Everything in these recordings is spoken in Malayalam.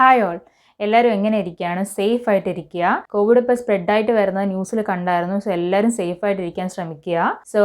ഹായ് ഓൾ, എല്ലാവരും എങ്ങനെ ഇരിക്കുകയാണ്? സേഫ് ആയിട്ടിരിക്കുക. കോവിഡ് ഇപ്പോൾ സ്പ്രെഡായിട്ട് വരുന്ന ന്യൂസിൽ കണ്ടായിരുന്നു. സോ എല്ലാവരും സേഫ് ആയിട്ടിരിക്കാൻ ശ്രമിക്കുക. സോ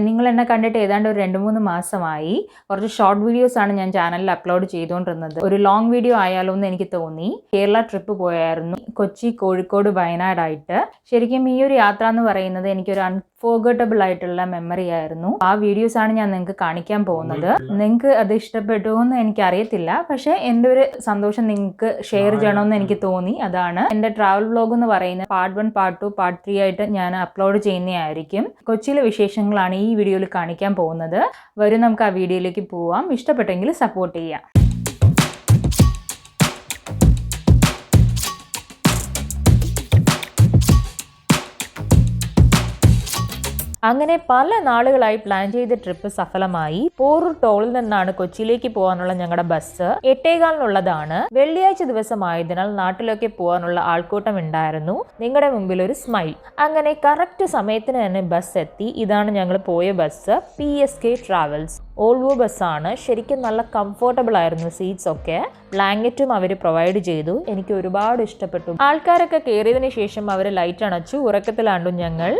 നിങ്ങൾ എന്നെ കണ്ടിട്ട് ഏതാണ്ട് ഒരു 2-3 മാസമായി. കുറച്ച് ഷോർട്ട് വീഡിയോസ് ആണ് ഞാൻ ചാനലിൽ അപ്ലോഡ് ചെയ്തുകൊണ്ടിരുന്നത്. ഒരു ലോങ് വീഡിയോ ആയാലോ എന്ന് എനിക്ക് തോന്നി. കേരള ട്രിപ്പ് പോയായിരുന്നു, കൊച്ചി, കോഴിക്കോട്, വയനാടായിട്ട്. ശരിക്കും ഈ ഒരു യാത്ര എന്ന് പറയുന്നത് എനിക്കൊരു അൺഫോർഗട്ടബിൾ ആയിട്ടുള്ള മെമ്മറി ആയിരുന്നു. ആ വീഡിയോസ് ആണ് ഞാൻ നിങ്ങൾക്ക് കാണിക്കാൻ പോകുന്നത്. നിങ്ങൾക്ക് അത് ഇഷ്ടപ്പെട്ടുവോ എന്ന് എനിക്കറിയത്തില്ല, പക്ഷെ എൻ്റെ ഒരു സന്തോഷം നിങ്ങൾക്ക് ഷെയർ ചെയ്യണമെന്ന് എനിക്ക് തോന്നി. അതാണ് എൻ്റെ ട്രാവൽ വ്ലോഗ് എന്ന് പറയുന്നത്. പാർട്ട് 1, പാർട്ട് 2, പാർട്ട് 3 ആയിട്ട് ഞാൻ അപ്ലോഡ് ചെയ്യുന്നതായിരിക്കും. കൊച്ചിയിലെ വിശേഷങ്ങളാണ് ഈ വീഡിയോയിൽ കാണിക്കാൻ പോകുന്നത്. വരും നമുക്ക് ആ വീഡിയോയിലേക്ക് പോവാം. ഇഷ്ടപ്പെട്ടെങ്കിൽ സപ്പോർട്ട് ചെയ്യാം. അങ്ങനെ പല നാളുകളായി പ്ലാൻ ചെയ്ത ട്രിപ്പ് സഫലമായി. പോറൂർ ടോളിൽ നിന്നാണ് കൊച്ചിയിലേക്ക് പോകാനുള്ള ഞങ്ങളുടെ ബസ്. 8:15-നുള്ളതാണ്. വെള്ളിയാഴ്ച ദിവസമായതിനാൽ നാട്ടിലേക്ക് പോകാനുള്ള ആൾക്കൂട്ടം ഉണ്ടായിരുന്നു. നിങ്ങളുടെ മുമ്പിൽ ഒരു സ്മൈൽ. അങ്ങനെ കറക്റ്റ് സമയത്തിന് തന്നെ ബസ് എത്തി. ഇതാണ് ഞങ്ങൾ പോയ ബസ്, PSK ട്രാവൽസ്. ഓൾവോ ബസ്സാണ്. ശരിക്കും നല്ല കംഫർട്ടബിൾ ആയിരുന്നു സീറ്റ്സ് ഒക്കെ. ബ്ലാങ്കറ്റും അവർ പ്രൊവൈഡ് ചെയ്തു. എനിക്ക് ഒരുപാട് ഇഷ്ടപ്പെട്ടു. ആൾക്കാരൊക്കെ കയറിയതിന് ശേഷം അവർ ലൈറ്റ് അണച്ചു. ഉറക്കത്തിലാണ്ടു ഞങ്ങൾ.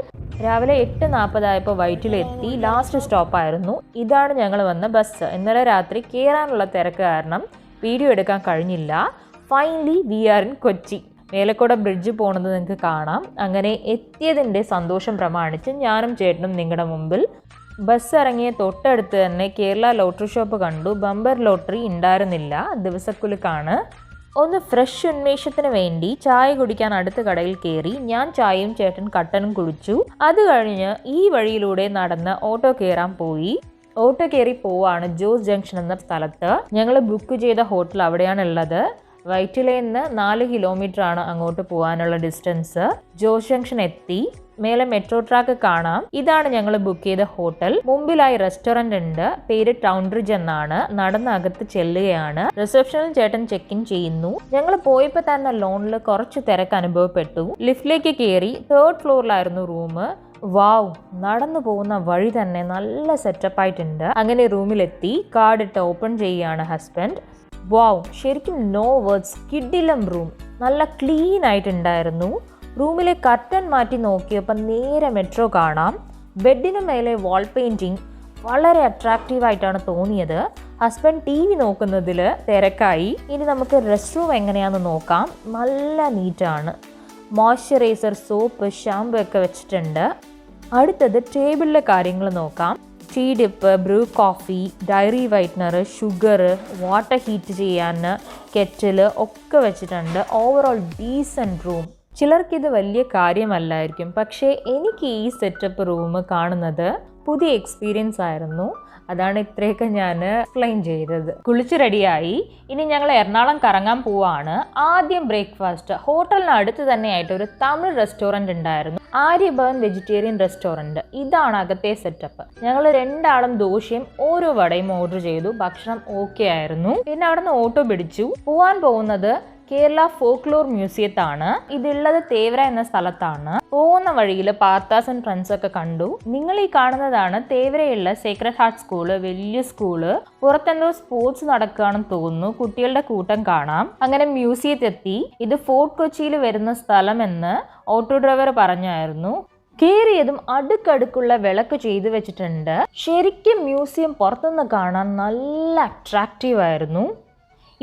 രാവിലെ 8:40 വൈറ്റിലെത്തി. ലാസ്റ്റ് സ്റ്റോപ്പായിരുന്നു. ഇതാണ് ഞങ്ങൾ വന്ന ബസ്. ഇന്നലെ രാത്രി കയറാനുള്ള തിരക്ക് കാരണം വീഡിയോ എടുക്കാൻ കഴിഞ്ഞില്ല. Finally we are in Kochi. Melakkoda bridge പോണത് നിങ്ങൾക്ക് കാണാം. അങ്ങനെ എത്തിയതിൻ്റെ സന്തോഷം പ്രമാണിച്ച് ഞാനും ചേട്ടനും നിങ്ങളുടെ മുമ്പിൽ. ബസ് ഇറങ്ങിയ തൊട്ടടുത്ത് തന്നെ കേരള ലോട്ടറി ഷോപ്പ് കണ്ടു. ബമ്പർ ലോട്ടറി ഉണ്ടായിരുന്നില്ല, ദിവസക്കുലുക്കാണ്. ഒന്ന് ഫ്രഷ് ഉന്മേഷത്തിന് വേണ്ടി ചായ കുടിക്കാൻ അടുത്ത കടയിൽ കയറി. ഞാൻ ചായയും ചേട്ടൻ കട്ടനും കുടിച്ചു. അത് കഴിഞ്ഞ് ഈ വഴിയിലൂടെ നടന്ന് ഓട്ടോ കയറാൻ പോയി. ഓട്ടോ കയറി പോവാണ് ജോസ് ജംഗ്ഷൻ എന്ന സ്ഥലത്ത്. ഞങ്ങൾ ബുക്ക് ചെയ്ത ഹോട്ടൽ അവിടെയാണ് ഉള്ളത്. വൈറ്റിലയിൽ നിന്ന് 4 കിലോമീറ്റർ ആണ് അങ്ങോട്ട് പോകാനുള്ള ഡിസ്റ്റൻസ്. ജോസ് ജംഗ്ഷൻ എത്തി. മേലെ മെട്രോ ട്രാക്ക് കാണാം. ഇതാണ് ഞങ്ങൾ ബുക്ക് ചെയ്ത ഹോട്ടൽ. മുമ്പിലായി റെസ്റ്റോറന്റ് ഉണ്ട്. പേര് ടൗൺ ബ്രിഡ്ജ് എന്നാണ്. നടന്നകത്ത് ചെല്ലുകയാണ്. റിസപ്ഷനിൽ ചേട്ടൻ ചെക്ക് ഇൻ ചെയ്യുന്നു. ഞങ്ങൾ പോയപ്പോൾ തന്നെ ലോണിൽ കുറച്ച് തിരക്ക് അനുഭവപ്പെട്ടു. ലിഫ്റ്റിലേക്ക് കയറി. 3rd ഫ്ലോറിലായിരുന്നു room. വാവ്, നടന്നു പോകുന്ന വഴി തന്നെ നല്ല സെറ്റപ്പ് ആയിട്ടുണ്ട്. അങ്ങനെ റൂമിലെത്തി. കാർഡ് ഇട്ട് ഓപ്പൺ ചെയ്യുകയാണ് ഹസ്ബൻഡ്. വാവ്, ശരിക്കും നോ വേർഡ്സ്. കിഡിലം റൂം. നല്ല ക്ലീൻ ആയിട്ടുണ്ടായിരുന്നു. റൂമിലെ കർട്ടൻ മാറ്റി നോക്കിയപ്പോൾ നേരെ മെട്രോ കാണാം. ബെഡിന് മേലെ വാൾ പെയിൻറ്റിങ് വളരെ അട്രാക്റ്റീവായിട്ടാണ് തോന്നിയത്. ഹസ്ബൻഡ് TV നോക്കുന്നതിൽ തിരക്കായി. ഇനി നമുക്ക് റെസ്റ്റ് റൂം എങ്ങനെയാണെന്ന് നോക്കാം. നല്ല നീറ്റാണ്. മോയ്സ്ചറൈസർ, സോപ്പ്, ഷാമ്പു ഒക്കെ വെച്ചിട്ടുണ്ട്. അടുത്തത് ടേബിളിലെ കാര്യങ്ങൾ നോക്കാം. Tea dip, Bru coffee, dairy whitener, sugar, water heat ചെയ്യാൻ കെറ്റിൽ ഒക്കെ വെച്ചിട്ടുണ്ട്. Overall decent room. ചിലർക്കിത് വലിയ കാര്യമല്ലായിരിക്കും, പക്ഷേ എനിക്ക് ഈ സെറ്റപ്പ് റൂം കാണുന്നത് പുതിയ എക്സ്പീരിയൻസ് ആയിരുന്നു. അതാണ് ഇത്രയൊക്കെ ഞാൻ എക്സ്പ്ലെയിൻ ചെയ്തത്. കുളിച്ച് റെഡിയായി. ഇനി ഞങ്ങൾ എറണാകുളം കറങ്ങാൻ പോവാണ്. ആദ്യം ബ്രേക്ക്ഫാസ്റ്റ്. ഹോട്ടലിന് അടുത്ത് തന്നെയായിട്ട് ഒരു തമിഴ് റെസ്റ്റോറൻറ്റ് ഉണ്ടായിരുന്നു. Arya Bhavan vegetarian restaurant. ഇതാണ് അകത്തെ സെറ്റപ്പ്. ഞങ്ങൾ 2 ആളും ദോശയും ഓരോ വടയും ഓർഡർ ചെയ്തു. ഭക്ഷണം ഓക്കെ ആയിരുന്നു. പിന്നെ അവിടെ നിന്ന് ഓട്ടോ പിടിച്ചു. പോവാൻ പോകുന്നത് കേരള ഫോക്ലോർ മ്യൂസിയത്താണ്. ഇതുള്ളത് തേവര എന്ന സ്ഥലത്താണ്. പോകുന്ന വഴിയിൽ പാർത്താസ് ആൻഡ് ഫ്രണ്ട്സ് ഒക്കെ കണ്ടു. നിങ്ങൾ ഈ കാണുന്നതാണ് തേവരയുള്ള സേക്രഡ് ഹാർട്ട് സ്കൂള്. വലിയ സ്കൂള്. പുറത്തെന്തോ സ്പോർട്സ് നടക്കുകയാണെന്ന് തോന്നുന്നു. കുട്ടികളുടെ കൂട്ടം കാണാം. അങ്ങനെ മ്യൂസിയത്തെത്തി. ഇത് ഫോർട്ട് കൊച്ചിയിൽ വരുന്ന സ്ഥലമെന്ന് ഓട്ടോ ഡ്രൈവർ പറഞ്ഞായിരുന്നു. കയറിയതും അടുക്കടുക്കുള്ള വിളക്ക് ചെയ്തു വെച്ചിട്ടുണ്ട്. ശരിക്കും മ്യൂസിയം പുറത്തുനിന്ന് കാണാൻ നല്ല അട്രാക്റ്റീവ് ആയിരുന്നു.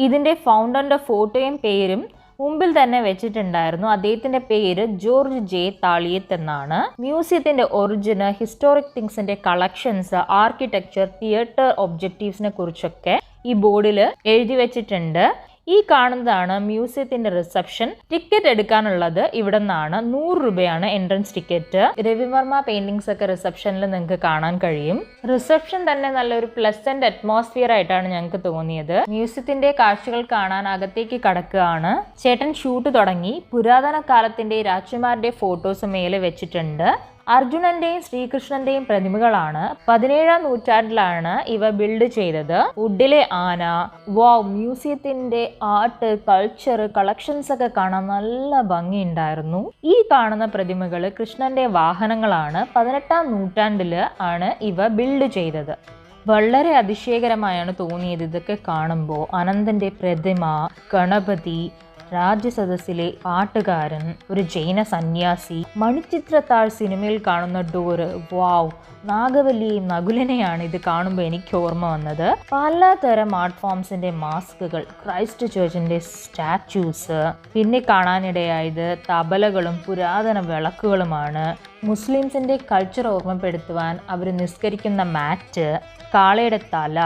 ഇതിൻ്റെ ഫൗണ്ടറിൻ്റെ ഫോട്ടോയും പേരും മുമ്പിൽ തന്നെ വെച്ചിട്ടുണ്ടായിരുന്നു. അദ്ദേഹത്തിൻ്റെ പേര് ജോർജ് J. താളിയത്ത് എന്നാണ്. മ്യൂസിയത്തിൻ്റെ ഒറിജിന്, ഹിസ്റ്റോറിക് തിങ്സിൻ്റെ കളക്ഷൻസ്, ആർക്കിടെക്ചർ, തിയേറ്റർ ഒബ്ജക്റ്റീവ്സിനെ കുറിച്ചൊക്കെ ഈ ബോർഡിൽ എഴുതി വെച്ചിട്ടുണ്ട്. ഈ കാണുന്നതാണ് മ്യൂസിയത്തിന്റെ റിസപ്ഷൻ. ടിക്കറ്റ് എടുക്കാനുള്ളത് ഇവിടെ നിന്നാണ്. 100 രൂപയാണ് എൻട്രൻസ് ടിക്കറ്റ്. രവിവർമ്മ പെയിന്റിങ്സ് ഒക്കെ റിസപ്ഷനിൽ നിങ്ങൾക്ക് കാണാൻ കഴിയും. റിസപ്ഷൻ തന്നെ നല്ലൊരു പ്ലസന്റ് അറ്റ്മോസ്ഫിയർ ആയിട്ടാണ് ഞങ്ങൾക്ക് തോന്നിയത്. മ്യൂസിയത്തിന്റെ കാഴ്ചകൾ കാണാൻ അകത്തേക്ക് കടക്കുകയാണ്. ചേട്ടൻ ഷൂട്ട് തുടങ്ങി. പുരാതന കാലത്തിന്റെ രാജകുമാരുടെ ഫോട്ടോസ് മേലെ വെച്ചിട്ടുണ്ട്. അർജുനന്റെയും ശ്രീകൃഷ്ണന്റെയും പ്രതിമകളാണ്. 17-ാം നൂറ്റാണ്ടിലാണ് ഇവ ബിൽഡ് ചെയ്തത്. വുഡിലെ ആന. വാവ്, മ്യൂസിയത്തിന്റെ ആർട്ട്, കൾച്ചർ, കളക്ഷൻസ് ഒക്കെ കാണാൻ നല്ല ഭംഗിയുണ്ടായിരുന്നു. ഈ കാണുന്ന പ്രതിമകൾ കൃഷ്ണന്റെ വാഹനങ്ങളാണ്. 18-ാം നൂറ്റാണ്ടിൽ ആണ് ഇവ ബിൽഡ് ചെയ്തത്. വളരെ അതിശയകരമായാണ് തോന്നിയത് ഇതൊക്കെ കാണുമ്പോൾ. അനന്തൻ്റെ പ്രതിമ, ഗണപതി, രാജ്യസദസ്സിലെ പാട്ടുകാരൻ, ഒരു ജൈന സന്യാസി, മണിച്ചിത്രത്താഴ് സിനിമയിൽ കാണുന്ന ഡോറ്. വാവ്, നാഗവല്ലിയെയും നകുലനെയാണ് ഇത് കാണുമ്പോൾ എനിക്ക് ഓർമ്മ വന്നത്. പലതരം ആർട്ട് ഫോംസിന്റെ മാസ്കുകൾ, ക്രൈസ്റ്റ് ചർച്ചിന്റെ സ്റ്റാച്യൂസ്, പിന്നെ കാണാനിടയായത് തബലകളും പുരാതന വിളക്കുകളുമാണ്. മുസ്ലിംസിന്റെ കൾച്ചർ ഓർമ്മപ്പെടുത്തുവാൻ അവർ നിസ്കരിക്കുന്ന മാറ്റ്, കാളയുടെ തല,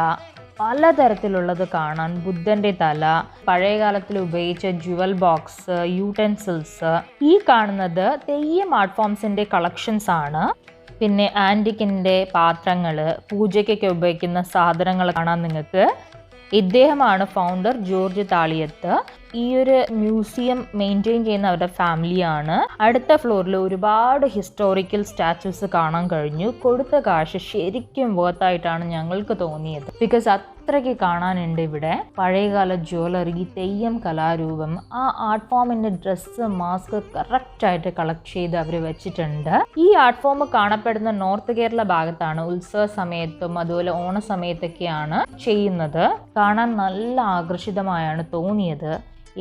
പലതരത്തിലുള്ളത് കാണാൻ, ബുദ്ധൻ്റെ തല, പഴയകാലത്തിൽ ഉപയോഗിച്ച ജുവൽ ബോക്സ്, യൂട്ടൻസിൽസ്. ഈ കാണുന്നത് തെയ്യം ആർട്ട് ഫോംസിൻ്റെ കളക്ഷൻസ് ആണ്. പിന്നെ ആൻറ്റിക്കിൻ്റെ പാത്രങ്ങൾ, പൂജയ്ക്കൊക്കെ ഉപയോഗിക്കുന്ന സാധനങ്ങൾ കാണാൻ നിങ്ങൾക്ക്. ഇദ്ദേഹമാണ് ഫൗണ്ടർ ജോർജ് താളിയത്ത്. ഈ ഒരു മ്യൂസിയം മെയിൻറ്റെയിൻ ചെയ്യുന്ന അവരുടെ ഫാമിലിയാണ്. അടുത്ത ഫ്ലോറിൽ ഒരുപാട് ഹിസ്റ്റോറിക്കൽ സ്റ്റാച്യൂസ് കാണാൻ കഴിഞ്ഞു. കൊടുത്ത കാശ് ശരിക്കും വേർത്തായിട്ടാണ് ഞങ്ങൾക്ക് തോന്നിയത്. ബിക്കോസ് അത്രയ്ക്ക് കാണാനുണ്ട് ഇവിടെ. പഴയകാല ജ്വല്ലറി, തെയ്യം കലാരൂപം, ആ ആർട്ട് ഫോമിൻ്റെ ഡ്രസ്സ്, മാസ്ക് കറക്റ്റായിട്ട് കളക്ട് ചെയ്ത് അവർ വെച്ചിട്ടുണ്ട്. ഈ ആർട്ട് ഫോം കാണപ്പെടുന്ന നോർത്ത് കേരള ഭാഗത്താണ്. ഉത്സവ സമയത്തും അതുപോലെ ഓണ സമയത്തൊക്കെയാണ് ചെയ്യുന്നത്. കാണാൻ നല്ല ആകർഷിതമായാണ് തോന്നിയത്.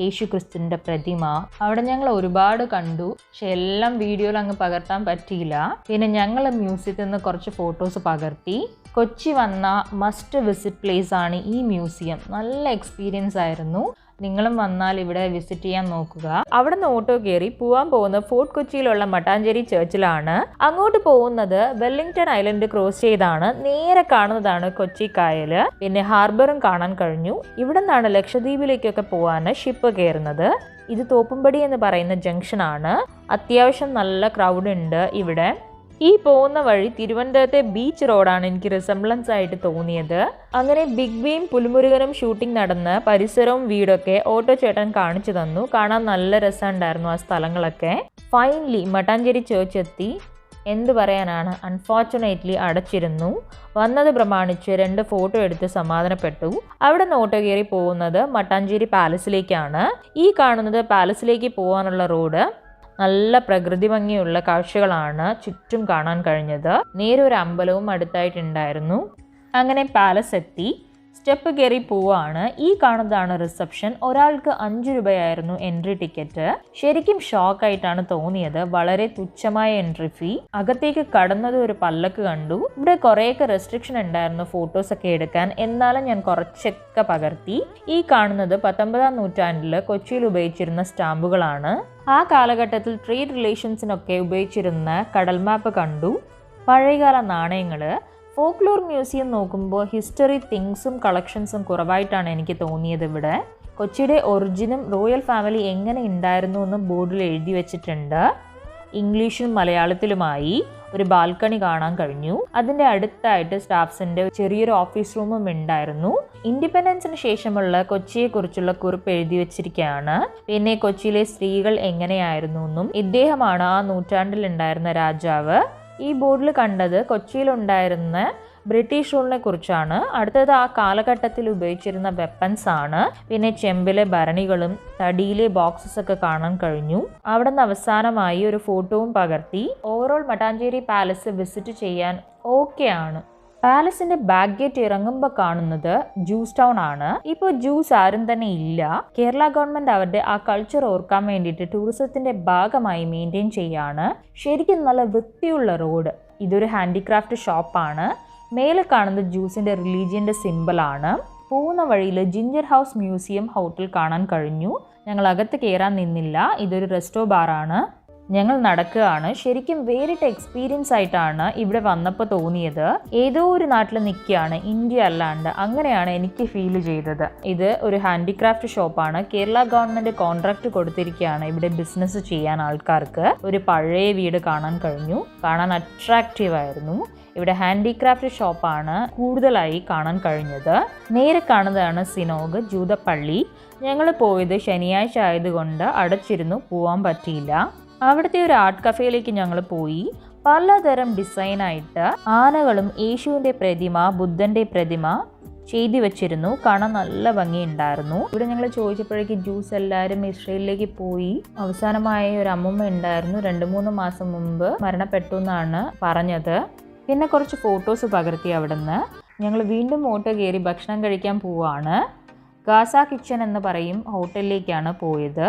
യേശു ക്രിസ്തുവിൻ്റെ പ്രതിമ അവിടെ ഞങ്ങൾ ഒരുപാട് കണ്ടു. പക്ഷെ എല്ലാം വീഡിയോയിൽ അങ്ങ് പകർത്താൻ പറ്റിയില്ല. പിന്നെ ഞങ്ങൾ മ്യൂസിയത്തിൽ നിന്ന് കുറച്ച് ഫോട്ടോസ് പകർത്തി. കൊച്ചി വന്ന മസ്റ്റ് വിസിറ്റ് പ്ലേസ് ആണ് ഈ മ്യൂസിയം. നല്ല എക്സ്പീരിയൻസ് ആയിരുന്നു. നിങ്ങളും വന്നാൽ ഇവിടെ വിസിറ്റ് ചെയ്യാൻ നോക്കുക. അവിടെ നിന്ന് ഓട്ടോ കയറി പോവാൻ പോകുന്ന ഫോർട്ട് കൊച്ചിയിലുള്ള മട്ടാഞ്ചേരി ചർച്ചിലാണ്. അങ്ങോട്ട് പോകുന്നത് വെല്ലിംഗ്ടൺ ഐലൻഡ് ക്രോസ് ചെയ്താണ്. നേരെ കാണുന്നതാണ് കൊച്ചി കായൽ. പിന്നെ ഹാർബറും കാണാൻ കഴിഞ്ഞു. ഇവിടെ നിന്നാണ് ലക്ഷദ്വീപിലേക്കൊക്കെ പോകാൻ ഷിപ്പ് കയറുന്നത്. ഇത് തോപ്പുംപടി എന്ന് പറയുന്ന ജംഗ്ഷനാണ്. അത്യാവശ്യം നല്ല ക്രൗഡ് ഉണ്ട് ഇവിടെ. ഈ പോകുന്ന വഴി തിരുവനന്തപുരത്തെ ബീച്ച് റോഡാണ് എനിക്ക് റിസംബ്ലൻസ് ആയിട്ട് തോന്നിയത്. അങ്ങനെ ബിഗ് ബിയും പുലിമുരുകനും ഷൂട്ടിംഗ് നടന്ന് പരിസരവും വീടൊക്കെ ഓട്ടോ ചേട്ടൻ കാണിച്ചു തന്നു. കാണാൻ നല്ല രസമുണ്ടായിരുന്നു ആ സ്ഥലങ്ങളൊക്കെ. ഫൈനലി മട്ടാഞ്ചേരി ചേർച്ച് എത്തി. എന്തു പറയാനാണ്, അൺഫോർച്ചുനേറ്റ്ലി അടച്ചിരുന്നു. വന്നത് പ്രമാണിച്ച് 2 ഫോട്ടോ എടുത്ത് സമാധാനപ്പെട്ടു. അവിടെ നിന്ന് ഓട്ടോ കയറി പോകുന്നത് മട്ടാഞ്ചേരി പാലസിലേക്കാണ്. ഈ കാണുന്നത് പാലസിലേക്ക് പോകാനുള്ള റോഡ്. നല്ല പ്രകൃതി ഭംഗിയുള്ള കാഴ്ചകളാണ് ചുറ്റും കാണാൻ കഴിഞ്ഞത്. നേരെ ഒരു അമ്പലവും അടുത്തായിട്ടുണ്ടായിരുന്നു. അങ്ങനെ പാലസ് എത്തി. സ്റ്റെപ്പ് കയറി പോവാണ്. ഈ കാണുന്നതാണ് റിസപ്ഷൻ. ഒരാൾക്ക് 5 രൂപയായിരുന്നു എൻട്രി ടിക്കറ്റ്. ശരിക്കും ഷോക്കായിട്ടാണ് തോന്നിയത്. വളരെ തുച്ഛമായ എൻട്രി ഫീ. അകത്തേക്ക് കടന്നത് ഒരു പല്ലക്ക് കണ്ടു. ഇവിടെ കുറേയൊക്കെ റെസ്ട്രിക്ഷൻ ഉണ്ടായിരുന്നു ഫോട്ടോസൊക്കെ എടുക്കാൻ. എന്നാലും ഞാൻ കുറച്ചൊക്കെ പകർത്തി. ഈ കാണുന്നത് 19-ാം നൂറ്റാണ്ടിൽ കൊച്ചിയിൽ ഉപയോഗിച്ചിരുന്ന സ്റ്റാമ്പുകളാണ്. ആ കാലഘട്ടത്തിൽ ട്രേഡ് റിലേഷൻസിനൊക്കെ ഉപയോഗിച്ചിരുന്ന കടൽ മാപ്പ് കണ്ടു. പഴയകാല നാണയങ്ങൾ. ഫോക്ലോർ മ്യൂസിയം നോക്കുമ്പോൾ ഹിസ്റ്ററി തിങ്സും കളക്ഷൻസും കുറവായിട്ടാണ് എനിക്ക് തോന്നിയത് ഇവിടെ. കൊച്ചിയുടെ ഒറിജിനും റോയൽ ഫാമിലി എങ്ങനെ ഉണ്ടായിരുന്നു എന്ന് ബോർഡിൽ എഴുതി വെച്ചിട്ടുണ്ട്. ഇംഗ്ലീഷും മലയാളത്തിലുമായി. ഒരു ബാൽക്കണി കാണാൻ കഴിഞ്ഞു. അതിൻ്റെ അടുത്തായിട്ട് സ്റ്റാഫ്സിൻ്റെ ചെറിയൊരു ഓഫീസ് റൂമും ഉണ്ടായിരുന്നു. ഇൻഡിപെൻഡൻസിന് ശേഷമുള്ള കൊച്ചിയെക്കുറിച്ചുള്ള കുറിപ്പ് എഴുതി വെച്ചിരിക്കുകയാണ്. പിന്നെ കൊച്ചിയിലെ സ്ത്രീകൾ എങ്ങനെയായിരുന്നു എന്നും ഇദ്ദേഹമാണ് ആ നൂറ്റാണ്ടിൽ ഉണ്ടായിരുന്ന രാജാവ്. ഈ ബോർഡിൽ കണ്ടത് കൊച്ചിയിലുണ്ടായിരുന്ന ബ്രിട്ടീഷ് റൂളിനെ കുറിച്ചാണ്. അടുത്തത് ആ കാലഘട്ടത്തിൽ ഉപയോഗിച്ചിരുന്ന വെപ്പൻസ് ആണ്. പിന്നെ ചെമ്പിലെ ഭരണികളും തടിയിലെ ബോക്സസ് ഒക്കെ കാണാൻ കഴിഞ്ഞു. അവിടെ നിന്ന് അവസാനമായി ഒരു ഫോട്ടോവും പകർത്തി. ഓവറോൾ മട്ടാഞ്ചേരി പാലസ് വിസിറ്റ് ചെയ്യാൻ ഓക്കെ ആണ്. പാലസിന്റെ ബാക്ക് ഗേറ്റ് ഇറങ്ങുമ്പോൾ കാണുന്നത് ജ്യൂസ് ടൗൺ ആണ്. ഇപ്പോൾ ജ്യൂസ് ആരും തന്നെ ഇല്ല. കേരള ഗവൺമെന്റ് അവരുടെ ആ കൾച്ചർ ഓർക്കാൻ വേണ്ടിയിട്ട് ടൂറിസത്തിന്റെ ഭാഗമായി മെയിൻറ്റെയിൻ ചെയ്യാണ്. ശരിക്കും നല്ല വൃത്തിയുള്ള റോഡ്. ഇതൊരു ഹാൻഡിക്രാഫ്റ്റ് ഷോപ്പാണ്. മേലെ കാണുന്നത് ജ്യൂസിന്റെ റിലീജിയന്റെ സിമ്പിളാണ്. പോകുന്ന വഴിയിൽ ജിഞ്ചർ ഹൗസ് മ്യൂസിയം ഹോട്ടൽ കാണാൻ കഴിഞ്ഞു. ഞങ്ങൾ അകത്ത് കയറാൻ നിന്നില്ല. ഇതൊരു റെസ്റ്റോ ബാറാണ്. ഞങ്ങൾ നടക്കുകയാണ്. ശരിക്കും വേറിട്ട എക്സ്പീരിയൻസ് ആയിട്ടാണ് ഇവിടെ വന്നപ്പോൾ തോന്നിയത്. ഏതോ ഒരു നാട്ടിൽ നിൽക്കുകയാണ്, ഇന്ത്യ അല്ലാണ്ട്. അങ്ങനെയാണ് എനിക്ക് ഫീൽ ചെയ്തത്. ഇത് ഒരു ഹാൻഡിക്രാഫ്റ്റ് ഷോപ്പാണ്. കേരള ഗവൺമെന്റ് കോൺട്രാക്ട് കൊടുത്തിരിക്കുകയാണ് ഇവിടെ ബിസിനസ് ചെയ്യാൻ ആൾക്കാർക്ക്. ഒരു പഴയ വീട് കാണാൻ കഴിഞ്ഞു. കാണാൻ അട്രാക്റ്റീവ് ആയിരുന്നു. ഇവിടെ ഹാൻഡിക്രാഫ്റ്റ് ഷോപ്പാണ് കൂടുതലായി കാണാൻ കഴിഞ്ഞത്. നേരെ കാണുന്നതാണ് സിനോഗ്, ജൂതപ്പള്ളി. ഞങ്ങൾ പോയത് ശനിയാഴ്ച ആയതുകൊണ്ട് അടച്ചിരുന്നു, പോകാൻ പറ്റിയില്ല. അവിടുത്തെ ഒരു ആർട്ട് കഫേയിലേക്ക് ഞങ്ങൾ പോയി. പലതരം ഡിസൈനായിട്ട് ആനകളും യേശുവിൻ്റെ പ്രതിമ, ബുദ്ധൻ്റെ പ്രതിമ ചെയ്തു വെച്ചിരുന്നു. കാണാൻ നല്ല ഭംഗിയുണ്ടായിരുന്നു. ഇവിടെ ഞങ്ങൾ ചോദിച്ചപ്പോഴേക്ക് ജ്യൂസ് എല്ലാവരും ഇസ്രയേലിലേക്ക് പോയി. അവസാനമായ ഒരു അമ്മൂമ്മ ഉണ്ടായിരുന്നു. 2-3 മാസം മുമ്പ് മരണപ്പെട്ടു എന്നാണ് പറഞ്ഞത്. പിന്നെ കുറച്ച് ഫോട്ടോസ് പകർത്തി അവിടുന്ന്. ഞങ്ങൾ വീണ്ടും ഓട്ടോ കയറി ഭക്ഷണം കഴിക്കാൻ പോവാണ്. ഗാസ കിച്ചൺ എന്ന് പറയും ഹോട്ടലിലേക്കാണ് പോയത്.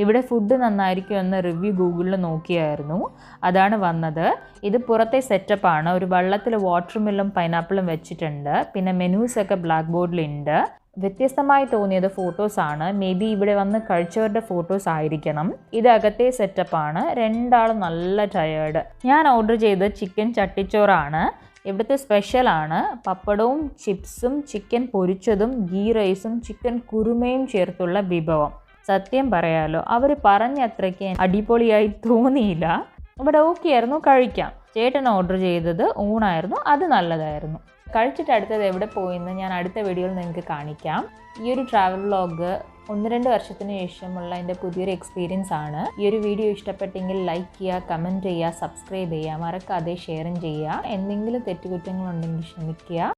ഇവിടെ ഫുഡ് നന്നായിരിക്കും എന്ന റിവ്യൂ ഗൂഗിളിൽ നോക്കിയായിരുന്നു, അതാണ് വന്നത്. ഇത് പുറത്തെ സെറ്റപ്പാണ്. ഒരു വെള്ളത്തിൽ വാട്ടർ മെല്ലും പൈനാപ്പിളും വെച്ചിട്ടുണ്ട്. പിന്നെ മെനൂസൊക്കെ ബ്ലാക്ക് ബോർഡിലുണ്ട്. വ്യത്യസ്തമായി തോന്നിയത് ഫോട്ടോസാണ്. മേ ബി ഇവിടെ വന്ന് കഴിച്ചവരുടെ ഫോട്ടോസ് ആയിരിക്കണം. ഇത് അകത്തെ സെറ്റപ്പാണ്. രണ്ടാളും നല്ല ടയേർഡ്. ഞാൻ ഓർഡർ ചെയ്ത് ചിക്കൻ ചട്ടിച്ചോറാണ്. ഇവിടുത്തെ സ്പെഷ്യലാണ്. പപ്പടവും ചിപ്സും ചിക്കൻ പൊരിച്ചതും ഗീ റൈസും ചിക്കൻ കുറുമയും ചേർത്തുള്ള വിഭവം. സത്യം പറയാലോ, അവർ പറഞ്ഞ അത്രയ്ക്ക് അടിപൊളിയായി തോന്നിയില്ല. ഇവിടെ ഓക്കെ ആയിരുന്നു, കഴിക്കാം. ചേട്ടൻ ഓർഡർ ചെയ്തത് ഊണായിരുന്നു, അത് നല്ലതായിരുന്നു. കഴിച്ചിട്ട് അടുത്തത് എവിടെ പോയെന്ന് ഞാൻ അടുത്ത വീഡിയോയിൽ നിങ്ങൾക്ക് കാണിക്കാം. ഈ ഒരു ട്രാവൽ വ്ളോഗ് 1-2 വർഷത്തിന് ശേഷമുള്ള എൻ്റെ പുതിയൊരു എക്സ്പീരിയൻസ് ആണ്. ഈ ഒരു വീഡിയോ ഇഷ്ടപ്പെട്ടെങ്കിൽ ലൈക്ക് ചെയ്യുക, കമൻറ്റ് ചെയ്യുക, സബ്സ്ക്രൈബ് ചെയ്യുക, മറക്കാതെ ഷെയറും ചെയ്യുക. എന്തെങ്കിലും തെറ്റുകുറ്റങ്ങളുണ്ടെങ്കിൽ ക്ഷമിക്കുക.